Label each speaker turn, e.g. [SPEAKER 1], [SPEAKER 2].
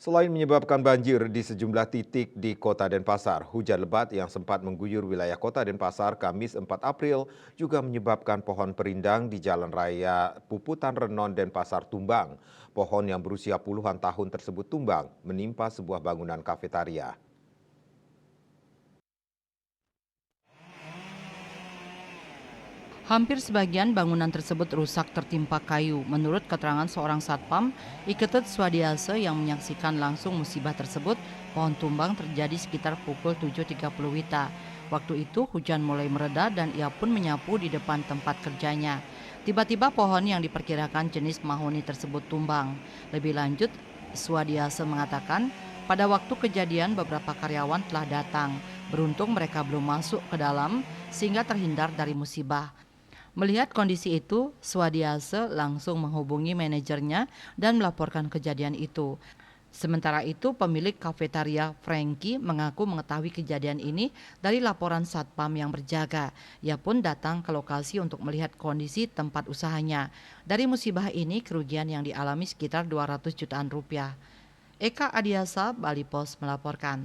[SPEAKER 1] Selain menyebabkan banjir di sejumlah titik di Kota Denpasar, hujan lebat yang sempat mengguyur wilayah Kota Denpasar Kamis 4 April juga menyebabkan pohon perindang di Jalan Raya Puputan Renon Denpasar tumbang. Pohon yang berusia puluhan tahun tersebut tumbang, menimpa sebuah bangunan kafetaria.
[SPEAKER 2] Hampir sebagian bangunan tersebut rusak tertimpa kayu. Menurut keterangan seorang satpam, Iketut Swadiase yang menyaksikan langsung musibah tersebut, pohon tumbang terjadi sekitar pukul 7.30 WITA. Waktu itu hujan mulai mereda dan ia pun menyapu di depan tempat kerjanya. Tiba-tiba pohon yang diperkirakan jenis mahoni tersebut tumbang. Lebih lanjut, Swadiase mengatakan, pada waktu kejadian beberapa karyawan telah datang. Beruntung mereka belum masuk ke dalam sehingga terhindar dari musibah. Melihat kondisi itu, Swadiase langsung menghubungi manajernya dan melaporkan kejadian itu. Sementara itu, pemilik kafetaria Frankie mengaku mengetahui kejadian ini dari laporan satpam yang berjaga. Ia pun datang ke lokasi untuk melihat kondisi tempat usahanya. Dari musibah ini, kerugian yang dialami sekitar 200 jutaan rupiah. Eka Adiasa, Bali Pos melaporkan.